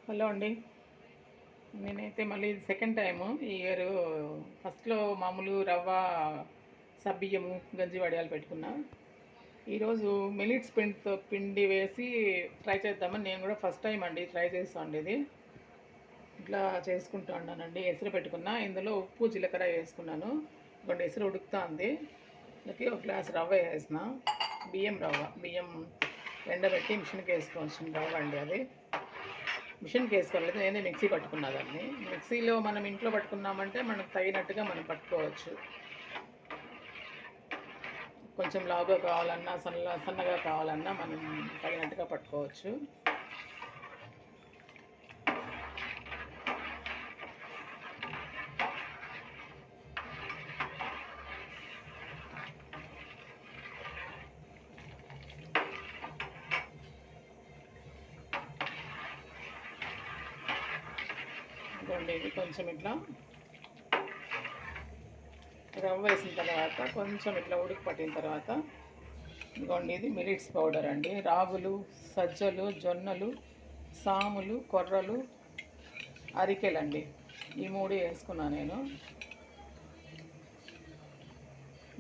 Hello అండి. నేనైతే మళ్ళీ ఇది సెకండ్ టైము ఈ ఇయరు. ఫస్ట్‌లో మామూలు రవ్వ, సబ్బియ్యము, గంజి వడియాలు పెట్టుకున్నా. ఈరోజు మిల్లెట్స్ పిండి వేసి ట్రై చేద్దామని నేను కూడా ఫస్ట్ టైం అండి ట్రై చేస్తాండి ఇది. ఇట్లా చేసుకుంటూ ఉన్నానండి. ఎసరు పెట్టుకున్నా. ఇందులో ఉప్పు, జీలకర్ర వేసుకున్నాను. ఇదిగోండి ఎసరు ఉడుకుతాంది. ఇందులోకి ఒక గ్లాస్ రవ్వ వేసిన. బియ్యం ఎండబెట్టి మిషన్‌కి వేసుకోవాల్సిన రవ్వ అండి అది. మిషన్కి వేసుకోలేదు, నేనే మిక్సీ పట్టుకున్నా దాన్ని. మిక్సీలో మనం ఇంట్లో పట్టుకున్నామంటే మనకు తగినట్టుగా మనం పట్టుకోవచ్చు. కొంచెం లావుగా కావాలన్నా సన్నగా కావాలన్నా మనం తగినట్టుగా పట్టుకోవచ్చు. ఇదిగోండి ఇది కొంచెం ఇట్లా రవ్వ వేసిన తర్వాత కొంచెం ఇట్లా ఉడికి పట్టిన తర్వాత ఇదిగోండి ఇది మిల్లెట్స్ పౌడర్ అండి. రాగులు, సజ్జలు, జొన్నలు, సాములు, కొర్రలు, అరికెలండి. ఈ 3 వేసుకున్నాను నేను.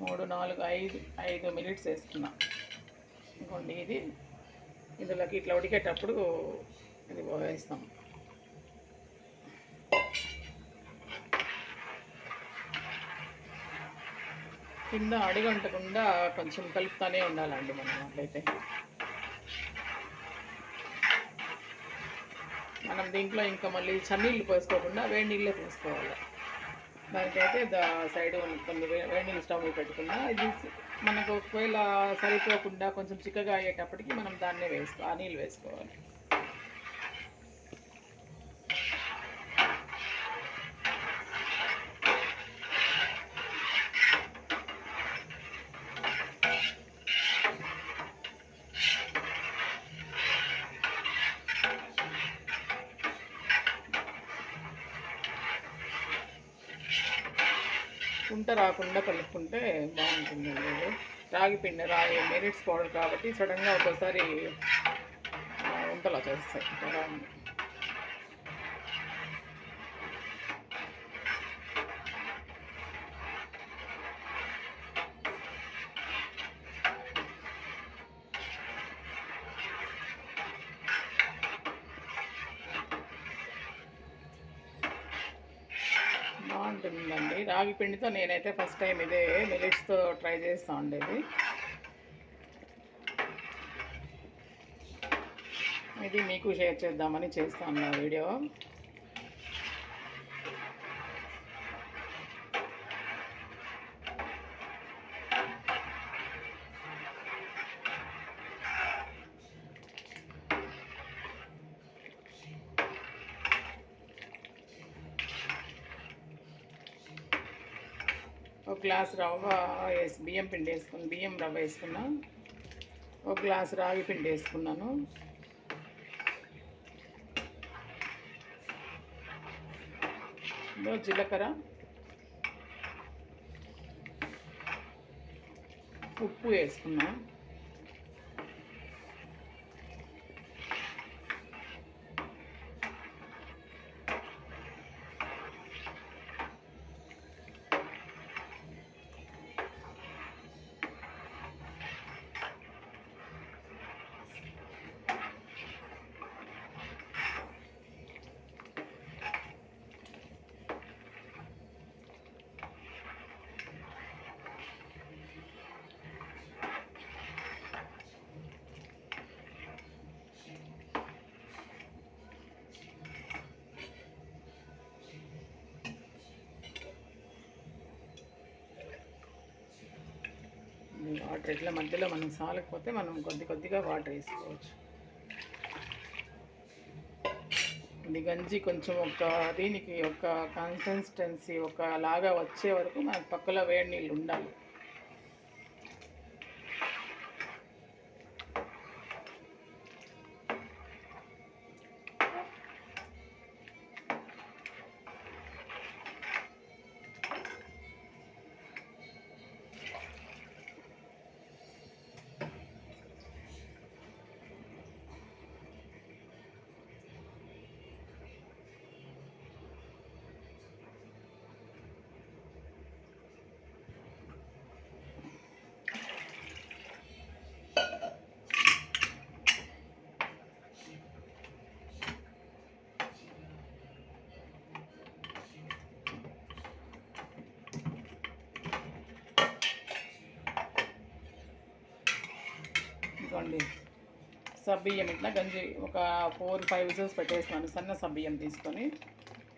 3, 4, 5 మిల్లెట్స్ వేసుకున్నా. ఇదిగోండి ఇది ఇందులోకి ఇట్లా ఉడికేటప్పుడు ఇది వేస్తాం. కింద అడుగంటకుండా కొంచెం కలుపుతూనే ఉండాలండి మనం. అట్లయితే మనం దీంట్లో ఇంకా మళ్ళీ చన్నీళ్ళు పోసుకోకుండా వేడి నీళ్ళే పోసుకోవాలి. దానికైతే సైడ్ కొన్ని వేడి నీళ్ళు స్టవ్ మీద పెట్టుకున్నా. ఇది మనకు ఒకవేళ సరిపోకుండా కొంచెం చిక్కగా అయ్యేటప్పటికి మనం దాన్నే ఆ నీళ్ళు వేసుకోవాలి. ఉంట రాకుండా కలుపుకుంటే బాగుంటుందండి. రాగి మిల్లెట్స్ పౌడర్ కాబట్టి సడన్గా ఒక్కోసారి ఉంటలు వచ్చేస్తాయి. బాగుంటుందండి. రాగి పిండితో నేనైతే ఫస్ట్ టైం ఇదే మిల్లెట్స్తో ట్రై చేస్తూ ఉండేది. ఇది మీకు షేర్ చేద్దామని చేస్తాను వీడియో. ఒక గ్లాస్ బియ్యం రవ్వ వేసుకున్నా. ఒక గ్లాస్ రాగి పిండి వేసుకున్నాను. జీలకర్ర, ఉప్పు వేసుకున్నా. వాటర్ ఇట్లా మధ్యలో మనం సాలకపోతే మనం కొద్దిగా వాటర్ వేసుకోవచ్చు. ఇది గంజి కొంచెం దీనికి ఒక కన్సిస్టెన్సీ లాగా వచ్చే వరకు మనకు పక్కలో వేడి నీళ్ళు ఉండాలి. అండి. సబ్బియ్యం ఇట్లా గంజి ఒక 4-5 విజిల్స్ పెట్టేస్తున్నాను. సన్న సబ్బియ్యం తీసుకొని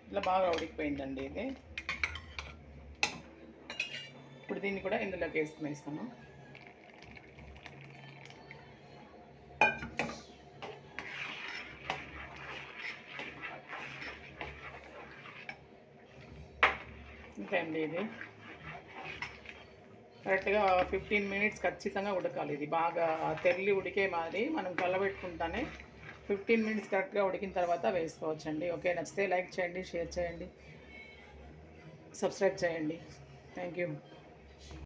ఇట్లా బాగా ఉడికిపోయిందండి ఇది. ఇప్పుడు దీన్ని కూడా ఇందులోకి వేసుకునేస్తాను. ఇంతే అండి. ఇది కరెక్ట్గా 15 మినిట్స్ ఖచ్చితంగా ఉడకాలి. ఇది బాగా తెల్లి ఉడికే మాది మనం కలబెట్టుకుంటానే 15 మినిట్స్ కరెక్ట్గా ఉడికిన తర్వాత వేసుకోవచ్చండి. ఓకే, నచ్చితే లైక్ చేయండి, షేర్ చేయండి, సబ్స్క్రైబ్ చేయండి. Thank you.